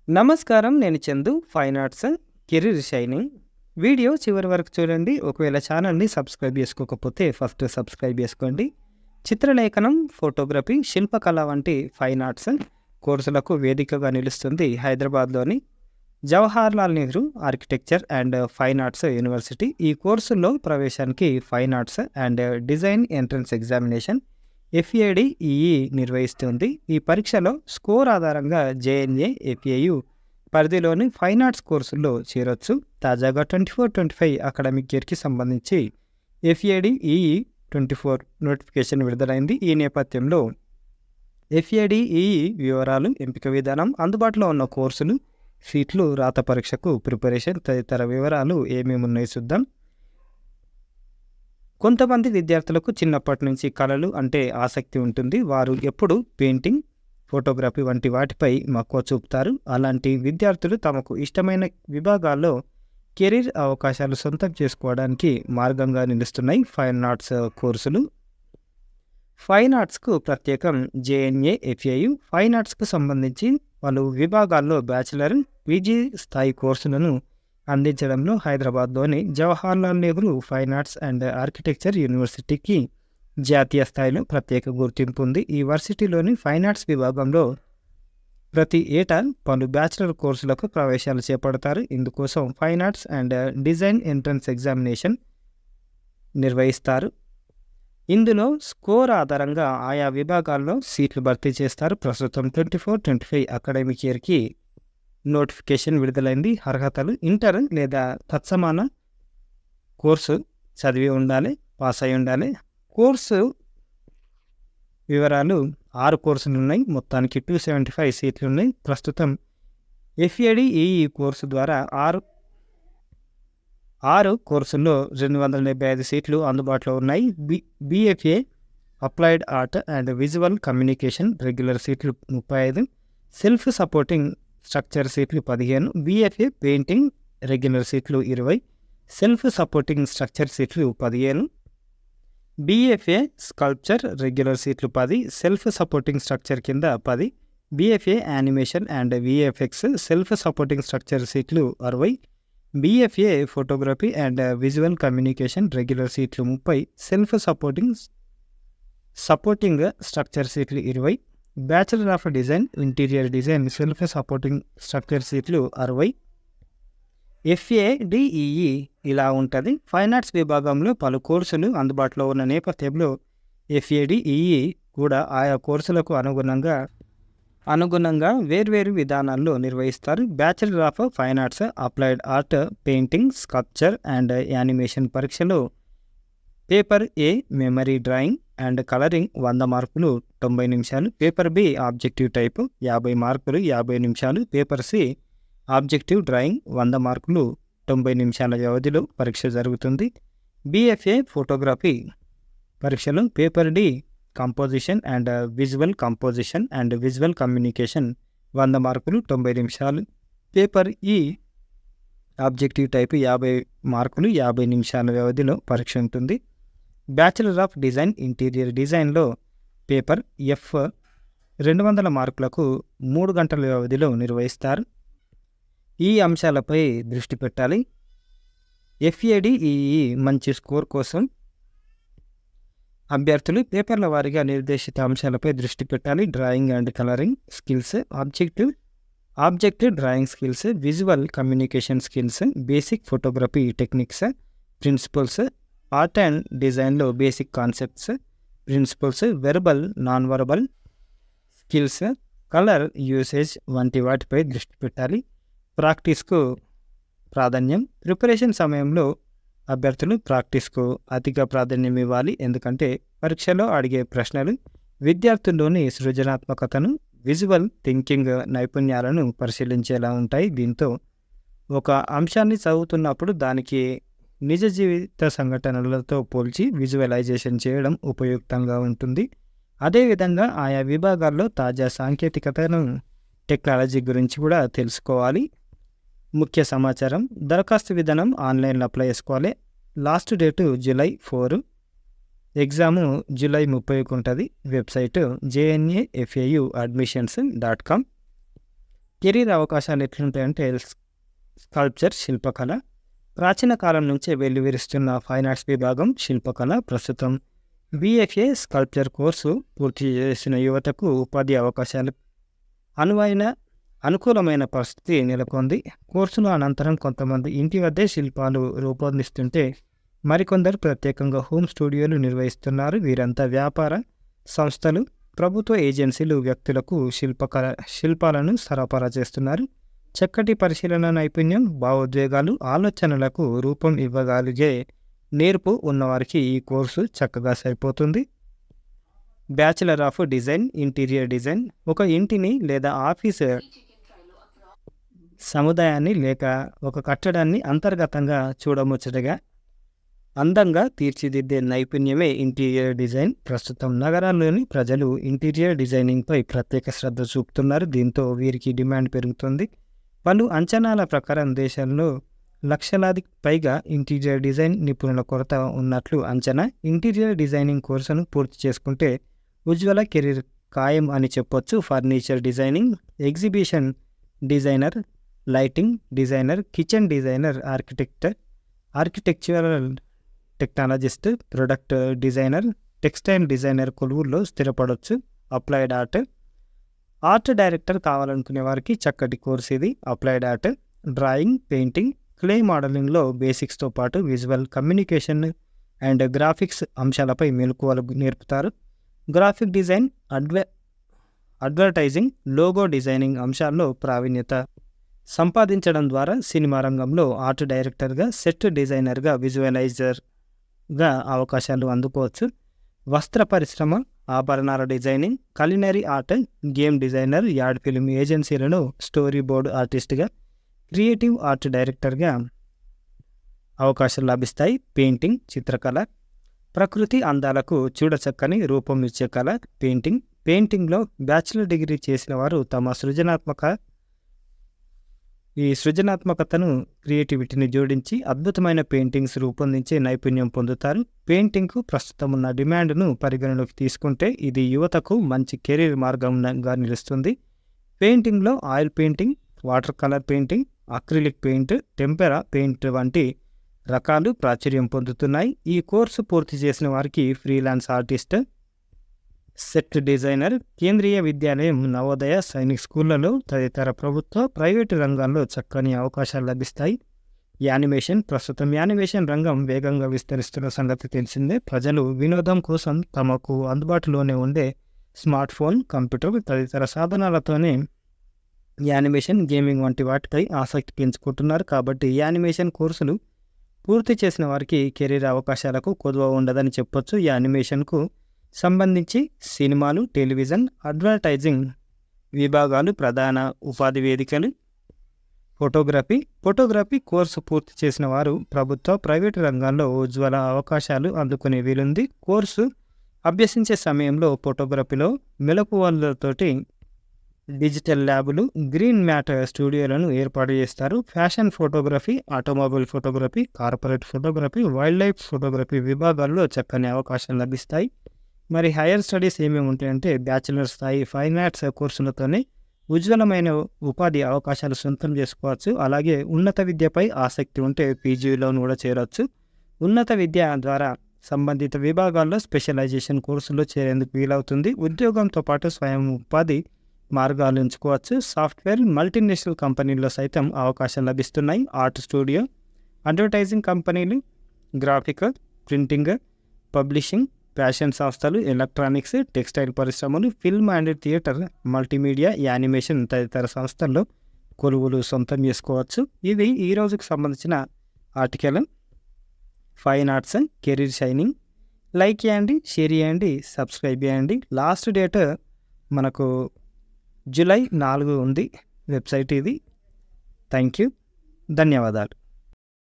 నమస్కారం. నేను Chandu. Fine arts career shining. Video చివరి వరకు చూడండి. ఒకవేళ ఛానల్‌ని సబ్స్క్రైబ్ చేసుకోకపోతే ఫస్ట్ సబ్స్క్రైబ్ చేసుకోండి. చిత్రలేఖనం, ఫోటోగ్రఫీ, శిల్పకళ వంటి ఫైన్ ఆర్ట్స్ కోర్సులకు వేదికగా నిలుస్తుంది హైదరాబాద్‌లోని Jawaharlal Nehru architecture and fine arts university. ఈ కోర్సుల్లో ప్రవేశానికి fine arts and design entrance examination FAD-EE నిర్వహిస్తుంది. ఈ పరీక్షలో స్కోర్ ఆధారంగా JNA, FAU పరిధిలోని ఫైన్ ఆర్ట్స్ కోర్సుల్లో చేరొచ్చు. తాజాగా 24-25 అకాడమిక్ ఇయర్కి సంబంధించి FAD-EE 24 నోటిఫికేషన్ విడుదలైంది. ఈ నేపథ్యంలో FAD-EE వివరాలు, ఎంపిక విధానం, అందుబాటులో ఉన్న కోర్సులు, సీట్లు, రాత పరీక్షకు ప్రిపరేషన్ తదితర వివరాలు ఏమేమి ఉన్నాయో చూద్దాం. కొంతమంది విద్యార్థులకు చిన్నప్పటి నుంచి కళలు అంటే ఆసక్తి ఉంటుంది. వారు ఎప్పుడు పెయింటింగ్, ఫోటోగ్రఫీ వంటి వాటిపై మక్కువ చూపుతారు. అలాంటి విద్యార్థులు తమకు ఇష్టమైన విభాగాల్లో కెరీర్ అవకాశాలు సొంతం చేసుకోవడానికి మార్గంగా నిలుస్తున్నాయి ఫైన్ ఆర్ట్స్ కోర్సులు. ఫైన్ ఆర్ట్స్కు ప్రత్యేకం JNA, FAU. ఫైన్ ఆర్ట్స్కు సంబంధించి పలు విభాగాల్లో బ్యాచిలర్, PG స్థాయి కోర్సులను అందించడంలో హైదరాబాద్లోని Jawaharlal Nehru fine arts and architecture యూనివర్సిటీకి జాతీయ స్థాయిలో ప్రత్యేక గుర్తింపు ఉంది. ఈ వర్సిటీలోని ఫైన్ ఆర్ట్స్ విభాగంలో ప్రతి ఏటా పలు బ్యాచిలర్ కోర్సులకు ప్రవేశాలు చేపడతారు. ఇందుకోసం fine arts and design entrance examination నిర్వహిస్తారు. ఇందులో స్కోర్ ఆధారంగా ఆయా విభాగాల్లో సీట్లు భర్తీ చేస్తారు. ప్రస్తుతం 24-25 అకాడమిక్ ఇయర్కి నోటిఫికేషన్ విడుదలైంది. అర్హతలు ఇంటర్ లేదా తత్సమాన కోర్సు చదివి ఉండాలి, పాస్ అయి ఉండాలి. కోర్సు వివరాలు 6 కోర్సులు ఉన్నాయి. మొత్తానికి 275 సీట్లు ఉన్నాయి. ప్రస్తుతం FAD-EE కోర్సు ద్వారా 6 కోర్సుల్లో 275 సీట్లు అందుబాటులో ఉన్నాయి. BFA applied art and visual communication regular సీట్లు 35, సెల్ఫ్ సపోర్టింగ్ స్ట్రక్చర్ సీట్లు 15, BFA పెయింటింగ్ రెగ్యులర్ సీట్లు 20, సెల్ఫ్ సపోర్టింగ్ స్ట్రక్చర్ సీట్లు 15, BFA స్కల్ప్చర్ రెగ్యులర్ సీట్లు 10, సెల్ఫ్ సపోర్టింగ్ స్ట్రక్చర్ కింద 10, BFA animation and VFX self supporting structure సీట్లు 60, BFA photography and visual communication regular సీట్లు 30, self supporting structure సీట్లు 20, bachelor of design, interior design self supporting structure సీట్లు 60. FAD-EE ఇలా ఉంటుంది. Fine arts విభాగంలో పలు కోర్సులు అందుబాటులో ఉన్న నేపథ్యంలో FAD-EE కూడా ఆయా కోర్సులకు అనుగుణంగా వేర్వేరు విధానాల్లో నిర్వహిస్తారు. Bachelor of fine arts applied art, painting, sculpture and animation పరీక్షలో paper A memory drawing and colouring 100 మార్కులు 90 నిమిషాలు, పేపర్ B ఆబ్జెక్టివ్ టైపు 50 మార్కులు 50 నిమిషాలు, పేపర్ C ఆబ్జెక్టివ్ డ్రాయింగ్ 100 మార్కులు 90 నిమిషాల వ్యవధిలో పరీక్ష జరుగుతుంది. BFA ఫోటోగ్రఫీ పరీక్షలో paper D composition and visual communication 100 మార్కులు 90 నిమిషాలు, పేపర్ E ఆబ్జెక్టివ్ టైపు 50 మార్కులు 50 నిమిషాల వ్యవధిలో పరీక్ష ఉంటుంది. బ్యాచిలర్ ఆఫ్ డిజైన్, ఇంటీరియర్ డిజైన్లో పేపర్ F 200 మార్కులకు 3 గంటల వ్యవధిలో నిర్వహిస్తారు. ఈ అంశాలపై దృష్టి పెట్టాలి. FAD-EE మంచి స్కోర్ కోసం అభ్యర్థులు పేపర్ల వారీగా నిర్దేశిత అంశాలపై దృష్టి పెట్టాలి. Drawing and colouring skills, objective drawing skills, visual communication skills, basic photography techniques, principles, art and డిజైన్లో basic concepts, principles, verbal, non verbal skills, colour usage వంటి వాటిపై దృష్టి పెట్టాలి. ప్రాక్టీస్కు ప్రాధాన్యం. ప్రిపరేషన్ సమయంలో అభ్యర్థులు ప్రాక్టీస్కు అధిక ప్రాధాన్యం ఇవ్వాలి. ఎందుకంటే పరీక్షలో అడిగే ప్రశ్నలు విద్యార్థుల్లోని సృజనాత్మకతను, విజువల్ థింకింగ్ నైపుణ్యాలను పరిశీలించేలా ఉంటాయి. దీంతో ఒక అంశాన్ని చదువుతున్నప్పుడు దానికి నిజ జీవిత సంఘటనలతో పోల్చి విజువలైజేషన్ చేయడం ఉపయుక్తంగా ఉంటుంది. అదేవిధంగా ఆయా విభాగాల్లో తాజా సాంకేతికతను, టెక్నాలజీ గురించి కూడా తెలుసుకోవాలి. ముఖ్య సమాచారం. దరఖాస్తు విధానం ఆన్లైన్లో అప్లై చేసుకోవాలి. Last date July 4, exam July 30కు ఉంటుంది. Website JNAFAUadmissions.com. కెరీర్ అవకాశాలు ఎట్లుంటాయంటే స్కల్ప్చర్ శిల్పకళ ప్రాచీన కాలం నుంచే వెల్లివిరుస్తున్న ఫైన్ ఆర్ట్స్ విభాగం శిల్పకళ ప్రస్తుతం బిఎఫ్ఏ స్కల్ప్చర్ కోర్సు పూర్తి చేసిన యువతకు ఉపాధి అవకాశాలు అనుకూలమైన పరిస్థితి నెలకొంది. కోర్సుల అనంతరం కొంతమంది ఇంటి వద్దే శిల్పాలు రూపొందిస్తుంటే మరికొందరు ప్రత్యేకంగా హోమ్ స్టూడియోలు నిర్వహిస్తున్నారు. వీరంతా వ్యాపార సంస్థలు, ప్రభుత్వ ఏజెన్సీలు వ్యక్తులకు శిల్పాలను సరఫరా చేస్తున్నారు. చక్కటి పరిశీలన నైపుణ్యం, భావోద్వేగాలు, ఆలోచనలకు రూపం ఇవ్వగలిగే నేర్పు ఉన్నవారికి ఈ కోర్సు చక్కగా సరిపోతుంది. Bachelor of design, interior design ఒక ఇంటిని లేదా ఆఫీసు సముదాయాన్ని లేక ఒక కట్టడాన్ని అంతర్గతంగా చూడముచ్చటగా అందంగా తీర్చిదిద్దే నైపుణ్యమే ఇంటీరియర్ డిజైన్. ప్రస్తుతం నగరాల్లోని ప్రజలు ఇంటీరియర్ డిజైనింగ్పై ప్రత్యేక శ్రద్ధ చూపుతున్నారు. దీంతో వీరికి డిమాండ్ పెరుగుతుంది. పలు అంచనాల ప్రకారం దేశంలో లక్షలాది పైగా ఇంటీరియర్ డిజైన్ నిపుణుల కొరత ఉన్నట్లు అంచనా. ఇంటీరియర్ డిజైనింగ్ కోర్సును పూర్తి చేసుకుంటే ఉజ్వల కెరీర్ ఖాయం అని చెప్పొచ్చు. Furniture designing, exhibition designer, lighting designer, kitchen designer, architectural technologist, product designer, textile designer కొలువుల్లో స్థిరపడవచ్చు. అప్లైడ్ ఆర్ట్ డైరెక్టర్ కావాలనుకునే వారికి చక్కటి కోర్స్ ఇది. Applied art, drawing, painting, clay మోడలింగ్లో బేసిక్స్తో పాటు విజువల్ కమ్యూనికేషన్ అండ్ గ్రాఫిక్స్ అంశాలపై మెలకువలు నేర్పుతారు. Graphic design, advertising, logo designing అంశాల్లో ప్రావీణ్యత సంపాదించడం ద్వారా సినిమా రంగంలో ఆర్ట్ డైరెక్టర్గా, సెట్ డిజైనర్గా, విజువలైజర్గా అవకాశాలు అందుకోవచ్చు. వస్త్ర పరిశ్రమ, ఆభరణాల designing, culinary art, game designer, ad film ఏజెన్సీలలో స్టోరీ బోర్డ్ ఆర్టిస్ట్గా, క్రియేటివ్ ఆర్ట్ డైరెక్టర్గా అవకాశాలు లభిస్తాయి. పెయింటింగ్, చిత్రకళ ప్రకృతి అందాలకు చూడచక్కని రూపం ఇచ్చే కళ పెయింటింగ్లో బ్యాచిలర్ డిగ్రీ చేసిన వారు తమ సృజనాత్మకతను, క్రియేటివిటీని జోడించి అద్భుతమైన పెయింటింగ్స్ రూపొందించే నైపుణ్యం పొందుతారు. పెయింటింగ్కు ప్రస్తుతం ఉన్న డిమాండ్ను పరిగణలోకి తీసుకుంటే ఇది యువతకు మంచి కెరీర్ మార్గంగా నిలుస్తుంది. పెయింటింగ్లో oil painting, water colour painting, acrylic paint, tempera paint వంటి రకాలు ప్రాచుర్యం పొందుతున్నాయి. ఈ కోర్సు పూర్తి చేసిన వారికి ఫ్రీలాన్స్ ఆర్టిస్ట్, సెట్ డిజైనర్, కేంద్రీయ విద్యాలయం, నవోదయ, సైనిక్ స్కూళ్లలో తదితర ప్రభుత్వ, ప్రైవేటు రంగాల్లో చక్కని అవకాశాలు లభిస్తాయి. యానిమేషన్ ప్రస్తుతం యానిమేషన్ రంగం వేగంగా విస్తరిస్తున్న సంగతి తెలిసిందే. ప్రజలు వినోదం కోసం తమకు అందుబాటులోనే ఉండే స్మార్ట్ ఫోన్, కంప్యూటర్ తదితర సాధనాలతోనే యానిమేషన్, గేమింగ్ వంటి వాటిపై ఆసక్తి పెంచుకుంటున్నారు. కాబట్టి యానిమేషన్ కోర్సులు పూర్తి చేసిన వారికి కెరీర్ అవకాశాలకు కొదువ ఉండదని చెప్పొచ్చు. యానిమేషన్కు సంబంధించి సినిమాలు, టెలివిజన్, అడ్వర్టైజింగ్ విభాగాలు ప్రధాన ఉపాధి వేదికలు. ఫోటోగ్రఫీ కోర్సు పూర్తి చేసిన వారు ప్రభుత్వ, ప్రైవేటు రంగాల్లో ఉజ్వల అవకాశాలు అందుకునే వీలుంది. కోర్సు అభ్యసించే సమయంలో ఫోటోగ్రఫీలో మెలకువలతోటి డిజిటల్ ల్యాబులు, గ్రీన్ మ్యాట్ స్టూడియోలను ఏర్పాటు చేస్తారు. Fashion photography, automobile photography, corporate photography, wild life photography విభాగాల్లో చక్కని అవకాశాలు లభిస్తాయి. మరి హైయర్ స్టడీస్ ఏమేమి ఉంటాయంటే బ్యాచిలర్ స్థాయి ఫైన్ ఆర్ట్స్ కోర్సులతోనే ఉజ్వలమైన ఉపాధి అవకాశాలు సొంతం చేసుకోవచ్చు. అలాగే ఉన్నత విద్యపై ఆసక్తి ఉంటే పీజీలోను కూడా చేరవచ్చు. ఉన్నత విద్య ద్వారా సంబంధిత విభాగాల్లో స్పెషలైజేషన్ కోర్సుల్లో చేరేందుకు వీలవుతుంది. ఉద్యోగంతో పాటు స్వయం ఉపాధి మార్గాలు ఎంచుకోవచ్చు. సాఫ్ట్వేర్, మల్టీనేషనల్ కంపెనీల్లో సైతం అవకాశాలు లభిస్తున్నాయి. ఆర్ట్ స్టూడియో, అడ్వర్టైజింగ్ కంపెనీలు, గ్రాఫిక్, ప్రింటింగ్, పబ్లిషింగ్, ఫ్యాషన్ సంస్థలు, ఎలక్ట్రానిక్స్, టెక్స్టైల్ పరిశ్రమలు, film and theatre, multimedia, animation తదితర సంస్థల్లో కొలువులు సొంతం చేసుకోవచ్చు. ఇది ఈ రోజుకు సంబంధించిన article. Fine arts career shining. Like చేయండి, షేర్ చేయండి, సబ్స్క్రైబ్ చేయండి. లాస్ట్ డేట్ మనకు జూలై 4 ఉంది. వెబ్సైట్ ఇది. Thank you. ధన్యవాదాలు.